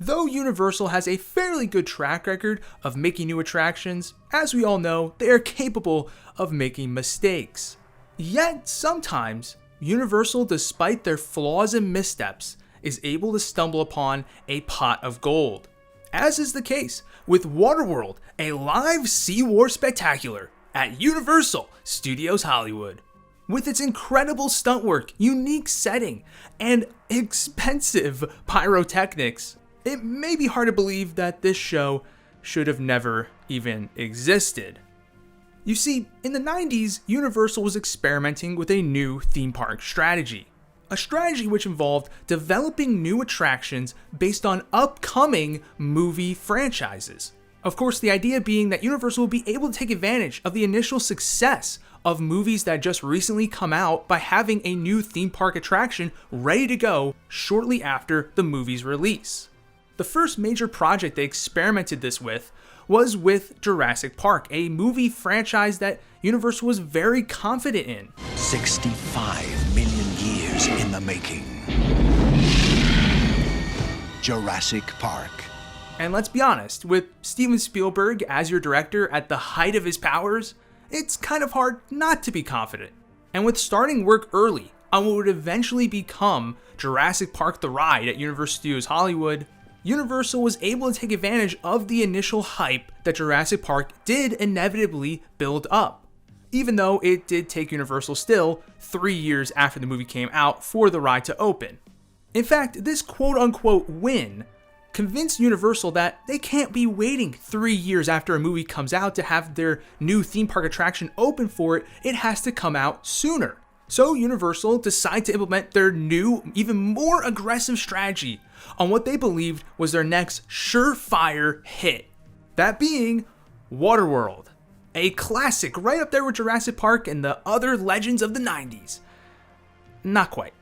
Though Universal has a fairly good track record of making new attractions, as we all know, they are capable of making mistakes. Yet, sometimes, Universal, despite their flaws and missteps, is able to stumble upon a pot of gold. As is the case with WaterWorld, a live Sea War spectacular at Universal Studios Hollywood. With its incredible stunt work, unique setting, and expensive pyrotechnics, it may be hard to believe that this show should have never even existed. You see, in the 90s, Universal was experimenting with a new theme park strategy. A strategy which involved developing new attractions based on upcoming movie franchises. Of course, the idea being that Universal would be able to take advantage of the initial success of movies that just recently come out by having a new theme park attraction ready to go shortly after the movie's release. The first major project they experimented this with was with Jurassic Park, a movie franchise that Universal was very confident in. 65 million years in the making. Jurassic Park. And let's be honest, with Steven Spielberg as your director at the height of his powers, it's kind of hard not to be confident. And with starting work early on what would eventually become Jurassic Park the Ride at Universal Studios Hollywood, Universal was able to take advantage of the initial hype that Jurassic Park did inevitably build up, even though it did take Universal still 3 years after the movie came out for the ride to open. In fact, this quote-unquote win convinced Universal that they can't be waiting 3 years after a movie comes out to have their new theme park attraction open for it. It has to come out sooner. So Universal decided to implement their new, even more aggressive strategy on what they believed was their next surefire hit. That being WaterWorld, a classic right up there with Jurassic Park and the other legends of the 90s. Not quite.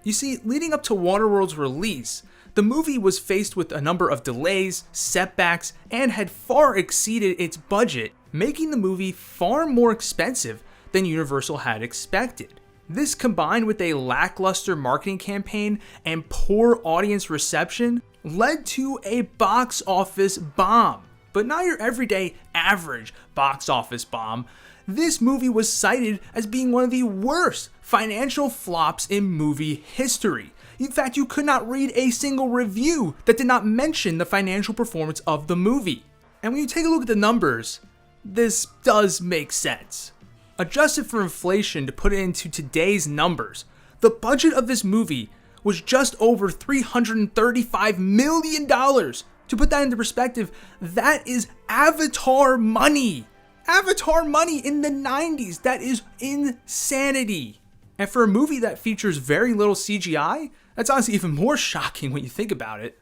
You see, leading up to WaterWorld's release, the movie was faced with a number of delays, setbacks, and had far exceeded its budget, making the movie far more expensive than Universal had expected. This, combined with a lackluster marketing campaign and poor audience reception, led to a box office bomb. But not your everyday average box office bomb. This movie was cited as being one of the worst financial flops in movie history. In fact, you could not read a single review that did not mention the financial performance of the movie. And when you take a look at the numbers, this does make sense. Adjusted for inflation to put it into today's numbers, the budget of this movie was just over $335 million. To put that into perspective, that is Avatar money. Avatar money in the 90s. That is insanity. And for a movie that features very little CGI, that's honestly even more shocking when you think about it.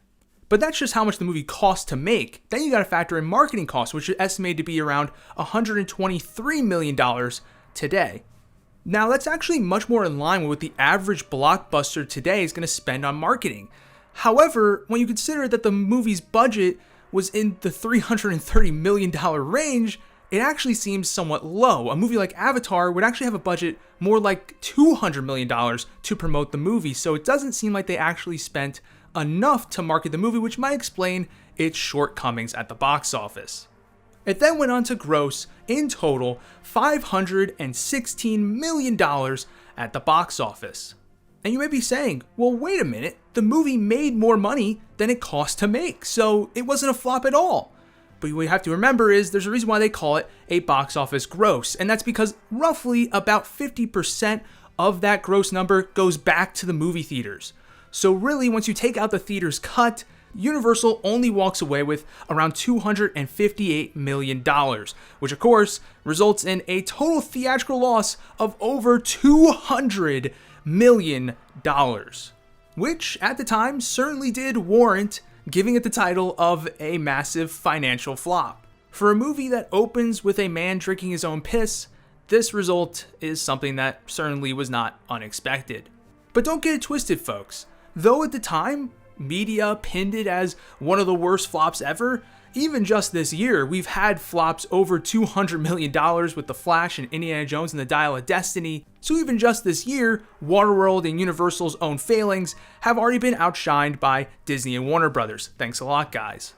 But that's just how much the movie cost to make. Then you gotta factor in marketing costs, which is estimated to be around $123 million today. Now that's actually much more in line with what the average blockbuster today is gonna spend on marketing. However, when you consider that the movie's budget was in the $330 million range, it actually seems somewhat low. A movie like Avatar would actually have a budget more like $200 million to promote the movie, so it doesn't seem like they actually spent enough to market the movie, which might explain its shortcomings at the box office. It then went on to gross, in total, $516 million at the box office. And you may be saying, well, wait a minute, the movie made more money than it cost to make, so it wasn't a flop at all. But what you have to remember is there's a reason why they call it a box office gross, and that's because roughly about 50% of that gross number goes back to the movie theaters. So really, once you take out the theater's cut, Universal only walks away with around $258 million, which of course results in a total theatrical loss of over $200 million, which at the time certainly did warrant giving it the title of a massive financial flop. For a movie that opens with a man drinking his own piss, this result is something that certainly was not unexpected. But don't get it twisted, folks. Though at the time, media pinned it as one of the worst flops ever. Even just this year, we've had flops over $200 million with The Flash and Indiana Jones and the Dial of Destiny. So even just this year, WaterWorld and Universal's own failings have already been outshined by Disney and Warner Brothers. Thanks a lot, guys.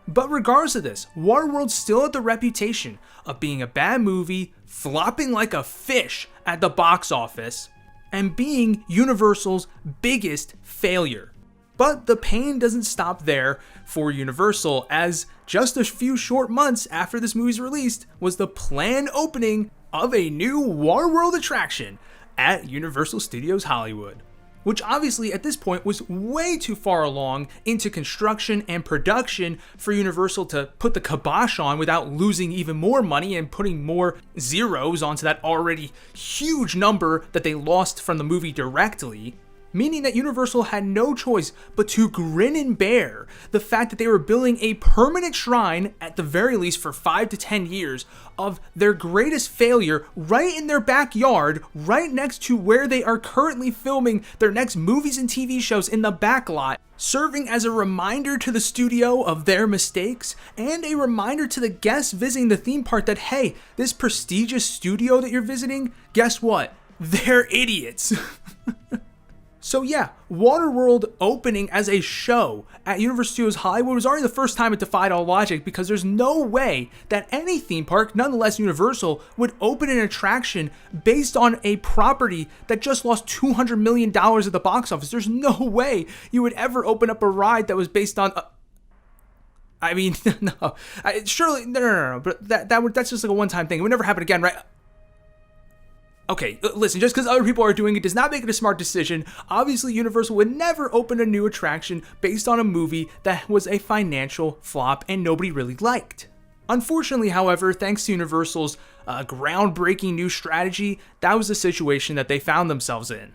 But regardless of this, WaterWorld still had the reputation of being a bad movie, flopping like a fish at the box office, and being Universal's biggest failure. But the pain doesn't stop there for Universal, as just a few short months after this movie's released was the planned opening of a new WaterWorld attraction at Universal Studios Hollywood, which obviously at this point was way too far along into construction and production for Universal to put the kibosh on without losing even more money and putting more zeros onto that already huge number that they lost from the movie directly. Meaning that Universal had no choice but to grin and bear the fact that they were building a permanent shrine, at the very least for 5 to 10 years, of their greatest failure right in their backyard, right next to where they are currently filming their next movies and TV shows in the backlot, serving as a reminder to the studio of their mistakes and a reminder to the guests visiting the theme park that, hey, this prestigious studio that you're visiting, guess what? They're idiots. So yeah, WaterWorld opening as a show at Universal Studios Hollywood was already the first time it defied all logic, because there's no way that any theme park, nonetheless Universal, would open an attraction based on a property that just lost $200 million at the box office. There's no way you would ever open up a ride that was based on... no. Surely, no. But that's just like a one-time thing. It would never happen again, right? Okay, listen, just because other people are doing it does not make it a smart decision. Obviously, Universal would never open a new attraction based on a movie that was a financial flop and nobody really liked. Unfortunately, however, thanks to Universal's groundbreaking new strategy, that was the situation that they found themselves in.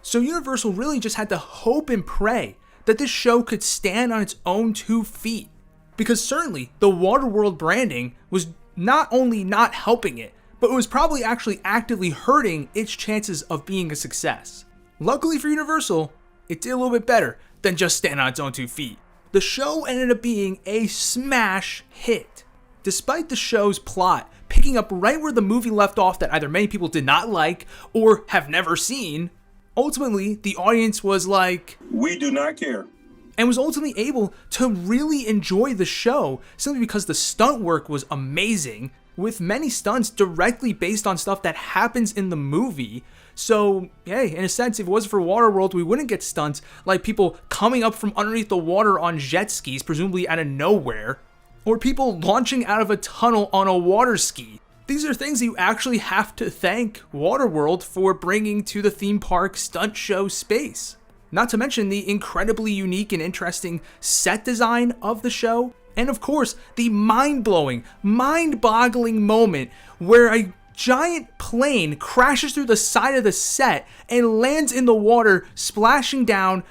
So Universal really just had to hope and pray that this show could stand on its own 2 feet. Because certainly, the WaterWorld branding was not only not helping it, but it was probably actually actively hurting its chances of being a success. Luckily for Universal, it did a little bit better than just stand on its own 2 feet. The show ended up being a smash hit. Despite the show's plot picking up right where the movie left off that either many people did not like or have never seen, ultimately the audience was like, "We do not care." And was ultimately able to really enjoy the show simply because the stunt work was amazing, with many stunts directly based on stuff that happens in the movie. So, hey, in a sense, if it wasn't for WaterWorld, we wouldn't get stunts like people coming up from underneath the water on jet skis, presumably out of nowhere, or people launching out of a tunnel on a water ski. These are things you actually have to thank WaterWorld for bringing to the theme park stunt show space. Not to mention the incredibly unique and interesting set design of the show. And of course, the mind-blowing, mind-boggling moment where a giant plane crashes through the side of the set and lands in the water, splashing down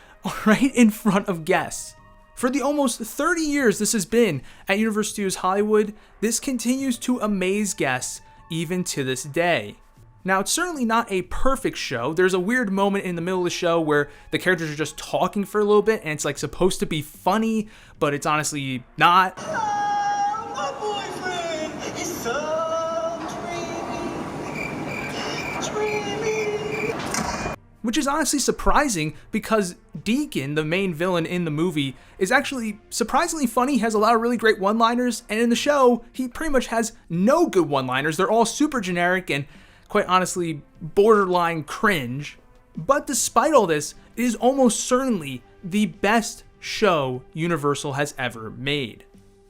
right in front of guests. For the almost 30 years this has been at Universal Studios Hollywood, this continues to amaze guests even to this day. Now, it's certainly not a perfect show. There's a weird moment in the middle of the show where the characters are just talking for a little bit, and it's like supposed to be funny, but it's honestly not. Oh, my boyfriend is so dreamy. Which is honestly surprising, because Deacon, the main villain in the movie, is actually surprisingly funny. He has a lot of really great one-liners, and in the show, he pretty much has no good one-liners. They're all super generic and, quite honestly, borderline cringe. But despite all this, it is almost certainly the best show Universal has ever made.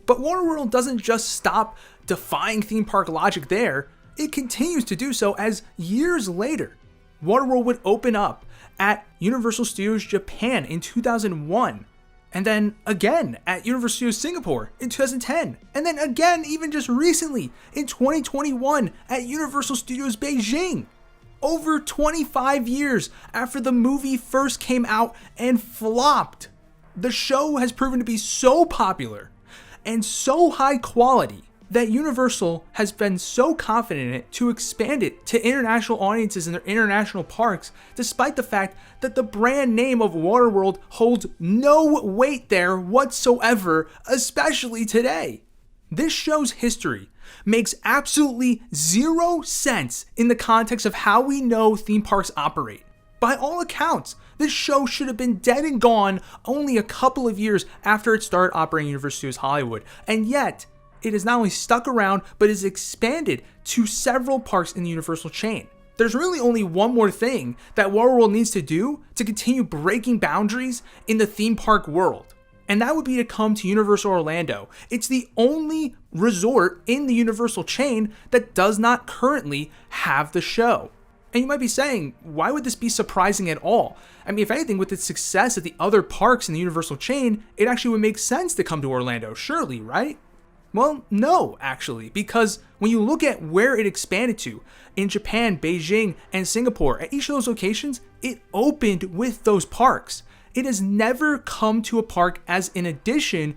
But WaterWorld doesn't just stop defying theme park logic there. It continues to do so, as years later, WaterWorld would open up at Universal Studios Japan in 2001. And then again at Universal Studios Singapore in 2010. And then again, even just recently, in 2021 at Universal Studios Beijing. Over 25 years after the movie first came out and flopped. The show has proven to be so popular and so high quality that Universal has been so confident in it to expand it to international audiences in their international parks, despite the fact that the brand name of WaterWorld holds no weight there whatsoever, especially today. This show's history makes absolutely zero sense in the context of how we know theme parks operate. By all accounts, this show should have been dead and gone only a couple of years after it started operating Universal Studios Hollywood, and yet it has not only stuck around, but is expanded to several parks in the Universal chain. There's really only one more thing that WaterWorld needs to do to continue breaking boundaries in the theme park world, and that would be to come to Universal Orlando. It's the only resort in the Universal chain that does not currently have the show. And you might be saying, why would this be surprising at all? I mean, if anything, with its success at the other parks in the Universal chain, it actually would make sense to come to Orlando, surely, right? Well, no, actually, because when you look at where it expanded to, in Japan, Beijing, and Singapore, at each of those locations, it opened with those parks. It has never come to a park as an addition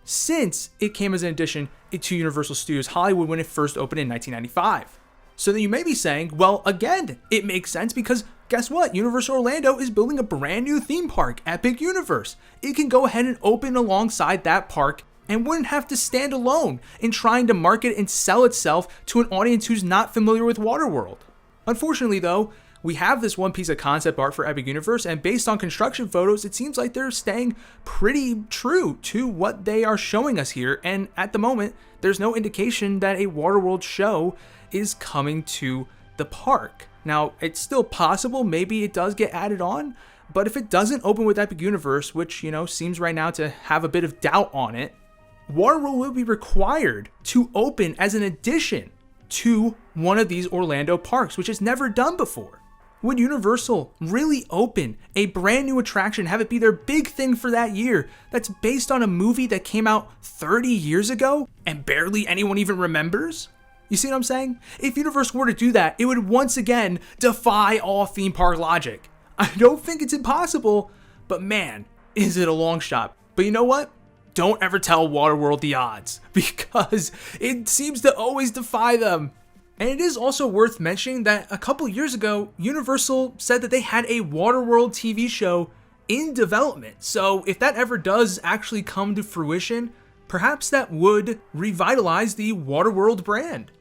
since it came as an addition to Universal Studios Hollywood when it first opened in 1995. So then you may be saying, well, again, it makes sense because guess what? Universal Orlando is building a brand new theme park, Epic Universe. It can go ahead and open alongside that park and wouldn't have to stand alone in trying to market and sell itself to an audience who's not familiar with WaterWorld. Unfortunately, though, we have this one piece of concept art for Epic Universe, and based on construction photos, it seems like they're staying pretty true to what they are showing us here, and at the moment, there's no indication that a WaterWorld show is coming to the park. Now, it's still possible, maybe it does get added on, but if it doesn't open with Epic Universe, which, seems right now to have a bit of doubt on it, WaterWorld will be required to open as an addition to one of these Orlando parks, which is never done before. Would Universal really open a brand new attraction, have it be their big thing for that year that's based on a movie that came out 30 years ago and barely anyone even remembers? You see what I'm saying? If Universal were to do that, it would once again defy all theme park logic. I don't think it's impossible, but man, is it a long shot. But you know what? Don't ever tell WaterWorld the odds, because it seems to always defy them. And it is also worth mentioning that a couple years ago, Universal said that they had a WaterWorld TV show in development. So if that ever does actually come to fruition, perhaps that would revitalize the WaterWorld brand.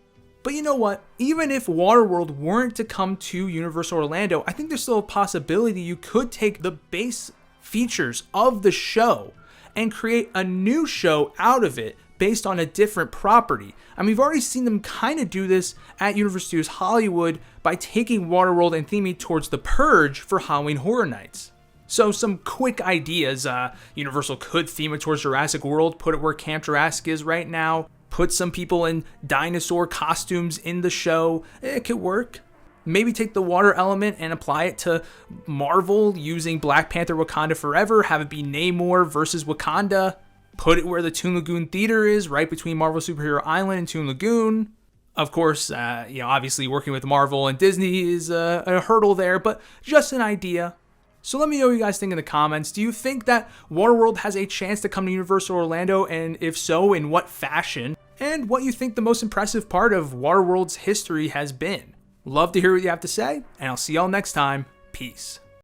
But you know what? Even if WaterWorld weren't to come to Universal Orlando, I think there's still a possibility you could take the base features of the show and create a new show out of it based on a different property. I mean, we've already seen them kind of do this at Universal Studios Hollywood by taking WaterWorld and theming towards The Purge for Halloween Horror Nights. So some quick ideas, Universal could theme it towards Jurassic World, put it where Camp Jurassic is right now, put some people in dinosaur costumes in the show. It could work. Maybe take the water element and apply it to Marvel using Black Panther Wakanda Forever, have it be Namor versus Wakanda, put it where the Toon Lagoon Theater is, right between Marvel Superhero Island and Toon Lagoon. Of course, obviously working with Marvel and Disney is a hurdle there, but just an idea. So let me know what you guys think in the comments. Do you think that WaterWorld has a chance to come to Universal Orlando, and if so, in what fashion? And what you think the most impressive part of WaterWorld's history has been? Love to hear what you have to say, and I'll see y'all next time. Peace.